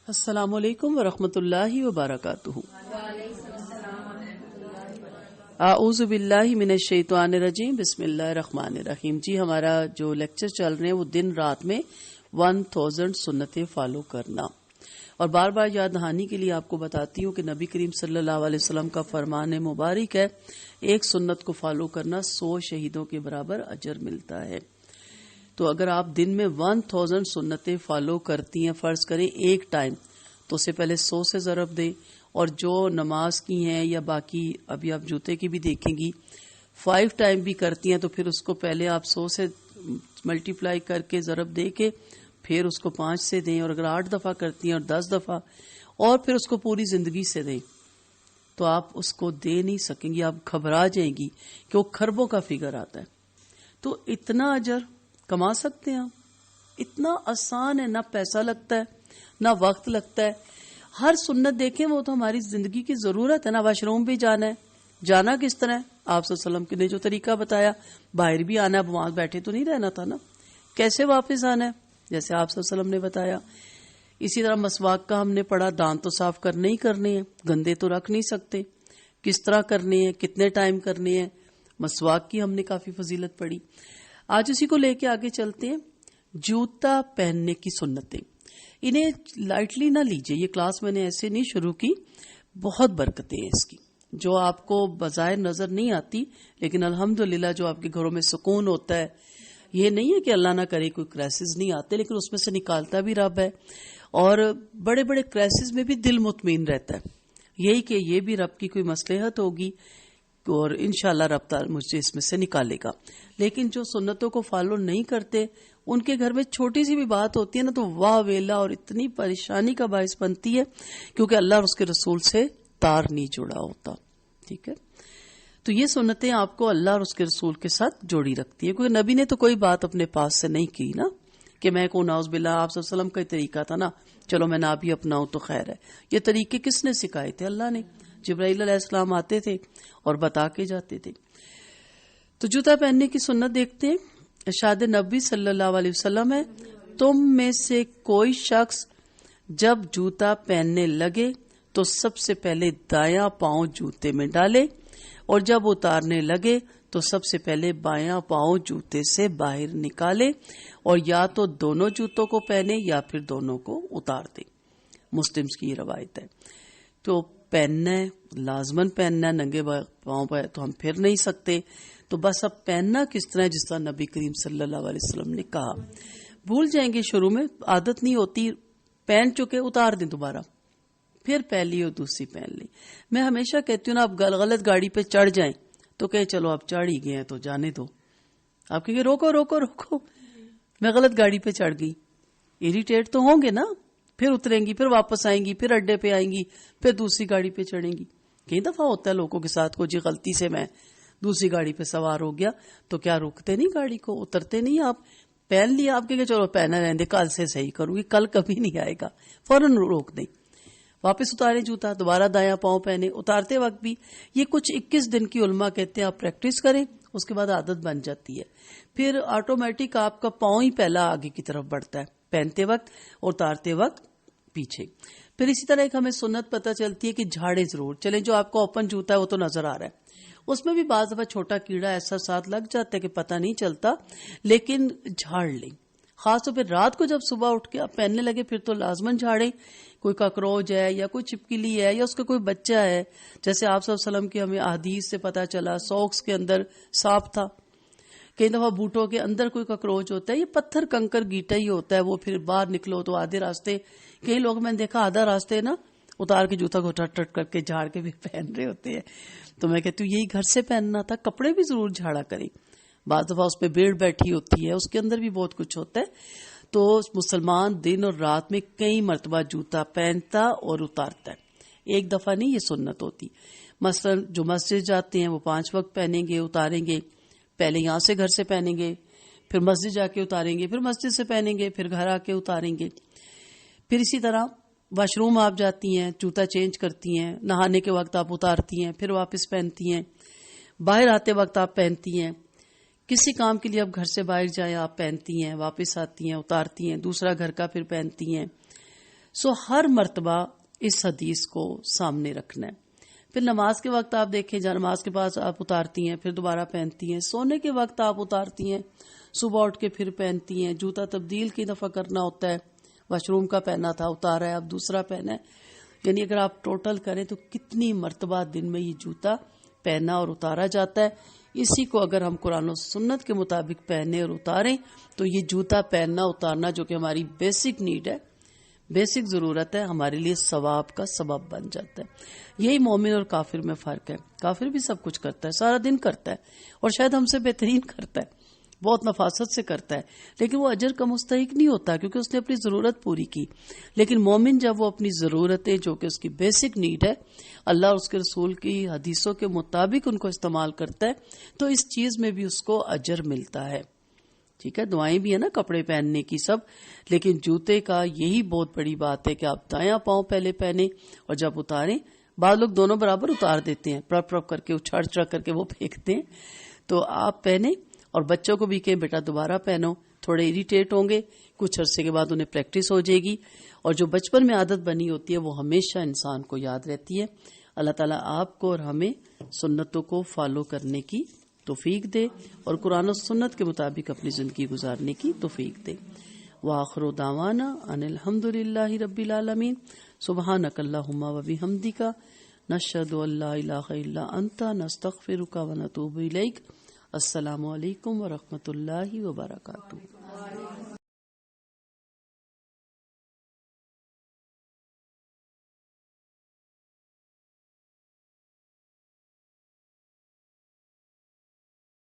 السلام علیکم ورحمۃ اللہ وبرکاتہ۔ اعوذ باللہ من الشیطان الرجیم، بسم اللہ الرحمن الرحیم۔ جی ہمارا جو لیکچر چل رہے ہیں وہ دن رات میں 1000 سنتیں فالو کرنا، اور بار بار یاد دہانی کے لیے آپ کو بتاتی ہوں کہ نبی کریم صلی اللہ علیہ وسلم کا فرمان مبارک ہے، ایک سنت کو فالو کرنا 100 شہیدوں کے برابر اجر ملتا ہے۔ تو اگر آپ دن میں 1000 سنتیں فالو کرتی ہیں، فرض کریں ایک ٹائم، تو اس سے پہلے 100 سے ضرب دیں، اور جو نماز کی ہیں یا باقی ابھی آپ جوتے کی بھی دیکھیں گی 5 ٹائم بھی کرتی ہیں، تو پھر اس کو پہلے آپ 100 سے ملٹیپلائی کر کے ضرب دے کے پھر اس کو 5 سے دیں، اور اگر 8 دفعہ کرتی ہیں اور 10 دفعہ، اور پھر اس کو پوری زندگی سے دیں، تو آپ اس کو دے نہیں سکیں گی، آپ گھبرا جائیں گی کہ وہ کھربوں کا فگر آتا ہے۔ تو اتنا اجر کما سکتے ہیں آپ، اتنا آسان ہے، نہ پیسہ لگتا ہے نہ وقت لگتا ہے۔ ہر سنت دیکھیں، وہ تو ہماری زندگی کی ضرورت ہے نا۔ واش روم بھی جانا ہے، جانا کس طرح ہے؟ آپ صلی اللہ علیہ وسلم نے جو طریقہ بتایا، باہر بھی آنا ہے، اب وہاں بیٹھے تو نہیں رہنا تھا نا، کیسے واپس آنا ہے جیسے آپ صلی اللہ علیہ وسلم نے بتایا۔ اسی طرح مسواک کا ہم نے پڑھا، دانت تو صاف کرنے ہی کرنے ہیں، گندے تو رکھ نہیں سکتے، کس طرح کرنے ہیں، کتنے ٹائم کرنے ہیں، مسواک کی ہم نے کافی فضیلت پڑھی۔ آج اسی کو لے کے آگے چلتے ہیں، جوتا پہننے کی سنتیں۔ انہیں لائٹلی نہ لیجئے، یہ کلاس میں نے ایسے نہیں شروع کی، بہت برکتیں ہیں اس کی، جو آپ کو بظاہر نظر نہیں آتی، لیکن الحمدللہ جو آپ کے گھروں میں سکون ہوتا ہے۔ یہ نہیں ہے کہ اللہ نہ کرے کوئی کرائسس نہیں آتے، لیکن اس میں سے نکالتا بھی رب ہے، اور بڑے بڑے کرائسس میں بھی دل مطمئن رہتا ہے، یہی کہ یہ بھی رب کی کوئی مصلحت ہوگی، اور انشاءاللہ رب تعالی مجھے اس میں سے نکالے گا۔ لیکن جو سنتوں کو فالو نہیں کرتے، ان کے گھر میں چھوٹی سی بھی بات ہوتی ہے نا، تو واہ ویلا اور اتنی پریشانی کا باعث بنتی ہے، کیونکہ اللہ اور اس کے رسول سے تار نہیں جڑا ہوتا۔ ٹھیک ہے، تو یہ سنتیں آپ کو اللہ اور اس کے رسول کے ساتھ جوڑی رکھتی ہے، کیونکہ نبی نے تو کوئی بات اپنے پاس سے نہیں کی نا، کہ میں کو نعوذ باللہ، آپ صلی اللہ علیہ وسلم کا طریقہ تھا نا، چلو میں نہ بھی اپناؤں تو خیر ہے۔ یہ طریقے کس نے سکھائے تھے؟ اللہ نے۔ جبرائیل علیہ السلام آتے تھے اور بتا کے جاتے تھے۔ تو جوتا پہننے کی سنت دیکھتے ہیں۔ ارشاد نبی صلی اللہ علیہ وسلم ہے، تم میں سے کوئی شخص جب جوتا پہننے لگے تو سب سے پہلے دایاں پاؤں جوتے میں ڈالے، اور جب اتارنے لگے تو سب سے پہلے بایاں پاؤں جوتے سے باہر نکالے، اور یا تو دونوں جوتوں کو پہنے یا پھر دونوں کو اتار دے۔ مسلم کی یہ روایت ہے۔ تو پہننا ہے، لازماً پہننا ہے، ننگے پاؤں پہ تو ہم پھر نہیں سکتے، تو بس اب پہننا کس طرح، جس طرح نبی کریم صلی اللہ علیہ وسلم نے کہا۔ بھول جائیں گے، شروع میں عادت نہیں ہوتی، پہن چکے اتار دیں دوبارہ، پھر پہلی اور دوسری پہن لیں۔ میں ہمیشہ کہتی ہوں نا، آپ غلط گاڑی پہ چڑھ جائیں تو کہ چلو آپ چڑھ ہی گئے ہیں تو جانے دو، آپ کہیں گے روکو روکو روکو، میں غلط گاڑی پہ چڑھ گئی، اریٹیٹ تو ہوں گے نا، پھر اتریں گی، پھر واپس آئیں گی، پھر اڈے پہ آئیں گی، پھر دوسری گاڑی پہ چڑھیں گی۔ کئی دفعہ ہوتا ہے لوگوں کے ساتھ کو، جی غلطی سے میں دوسری گاڑی پہ سوار ہو گیا، تو کیا روکتے نہیں گاڑی کو، اترتے نہیں آپ؟ پہن لیا آپ کے، چلو پہنا رہنے دے، کل سے صحیح کروں گی، کل کبھی نہیں آئے گا، فوراً روک دیں، واپس اتاریں جوتا، دوبارہ دایاں پاؤں پہنے، اتارتے وقت بھی۔ یہ کچھ 21 دن کی علماء کہتے ہیں آپ پریکٹس کریں، اس کے بعد عادت بن جاتی ہے، پھر آٹومیٹک آپ کا پاؤں ہی پہلا آگے کی طرف بڑھتا ہے، پہنتے وقت اور اتارتے وقت پیچھے۔ پھر اسی طرح ایک ہمیں سنت پتہ چلتی ہے کہ جھاڑے ضرور چلیں، جو آپ کو اوپن جوتا ہے وہ تو نظر آ رہا ہے، اس میں بھی بعض دفعہ چھوٹا کیڑا ایسا ساتھ لگ جاتا ہے کہ پتہ نہیں چلتا، لیکن جھاڑ لیں، خاص طور پہ رات کو جب صبح اٹھ کے آپ پہننے لگے پھر تو لازماً جھاڑیں۔ کوئی کاکروچ ہے یا کوئی چھپکلی ہے یا اس کا کوئی بچہ ہے، جیسے آپ صلی اللہ علیہ وسلم کی ہمیں احادیث سے پتہ چلا سوکس کے اندر سانپ تھا، کئی دفعہ بوٹوں کے اندر کوئی کاکروچ ہوتا ہے، یہ پتھر کنکر گیٹا ہی ہوتا ہے، وہ پھر باہر نکلو تو آدھے راستے، کئی لوگ میں نے دیکھا آدھا راستے نا اتار کے جوتا کو ٹٹ ٹٹ کر کے جھاڑ کے بھی پہن رہے ہوتے ہیں۔ تو میں کہتی ہوں یہی گھر سے پہننا تھا، کپڑے بھی ضرور جھاڑا کریں، بعض دفعہ اس پہ بھیڑ بیٹھی ہوتی ہے، اس کے اندر بھی بہت کچھ ہوتا ہے۔ تو مسلمان دن اور رات میں کئی مرتبہ جوتا پہنتا اور اتارتا ہے، ایک دفعہ نہیں یہ سنت ہوتی۔ مثلا جو مسجد جاتے ہیں وہ 5 وقت پہنیں گے، اتاریں گے، پہلے یہاں سے گھر سے پہنیں گے، پھر مسجد جا کے اتاریں گے، پھر مسجد سے پہنیں گے، پھر گھر آ کے اتاریں گے۔ پھر اسی طرح واش روم آپ جاتی ہیں، جوتا چینج کرتی ہیں، نہانے کے وقت آپ اتارتی ہیں، پھر واپس پہنتی ہیں، باہر آتے وقت آپ پہنتی ہیں، کسی کام کے لیے آپ گھر سے باہر جائیں آپ پہنتی ہیں، واپس آتی ہیں اتارتی ہیں، دوسرا گھر کا پھر پہنتی ہیں۔ سو ہر مرتبہ اس حدیث کو سامنے رکھنا ہے. پھر نماز کے وقت آپ دیکھیں، جہاں نماز کے بعد آپ اتارتی ہیں پھر دوبارہ پہنتی ہیں، سونے کے وقت آپ اتارتی ہیں، صبح اٹھ کے پھر پہنتی ہیں، جوتا تبدیل کی دفعہ کرنا ہوتا ہے، واش روم کا پہنا تھا اتارا ہے اب دوسرا پہنا ہے. یعنی اگر آپ ٹوٹل کریں تو کتنی مرتبہ دن میں یہ جوتا پہنا اور اتارا جاتا ہے. اسی کو اگر ہم قرآن و سنت کے مطابق پہنے اور اتاریں تو یہ جوتا پہننا اتارنا جو کہ ہماری بیسک نیڈ ہے، بیسک ضرورت ہے، ہمارے لیے ثواب کا سبب بن جاتا ہے. یہی مومن اور کافر میں فرق ہے. کافر بھی سب کچھ کرتا ہے، سارا دن کرتا ہے اور شاید ہم سے بہترین کرتا ہے، بہت نفاست سے کرتا ہے، لیکن وہ اجر کا مستحق نہیں ہوتا کیونکہ اس نے اپنی ضرورت پوری کی. لیکن مومن جب وہ اپنی ضرورتیں جو کہ اس کی بیسک نیڈ ہے اللہ اور اس کے رسول کی حدیثوں کے مطابق ان کو استعمال کرتا ہے تو اس چیز میں بھی اس کو اجر ملتا ہے. ٹھیک ہے، دعائیں بھی ہیں نا کپڑے پہننے کی سب، لیکن جوتے کا یہی بہت بڑی بات ہے کہ آپ دایاں پاؤں پہلے پہنیں اور جب اتاریں. بعض لوگ دونوں برابر اتار دیتے ہیں، پرپ پرپ کر کے اچھڑ چڑھ کر کے وہ پھینکتے ہیں. تو آپ پہنیں اور بچوں کو بھی کہیں بیٹا دوبارہ پہنو، تھوڑے اریٹیٹ ہوں گے، کچھ عرصے کے بعد انہیں پریکٹس ہو جائے گی اور جو بچپن میں عادت بنی ہوتی ہے وہ ہمیشہ انسان کو یاد رہتی ہے. اللہ تعالیٰ آپ کو اور ہمیں سنتوں کو فالو کرنے کی توفیق دے اور قرآن و سنت کے مطابق اپنی زندگی گزارنے کی توفیق دے. وآخر دعوانا ان الحمد للہ رب العالمین. سبحانک اللہم و بحمدک نشہد ان لا الہ الا انت نستغفرک و نتوب الیک. السلام علیکم ورحمۃ اللہ وبرکاتہ.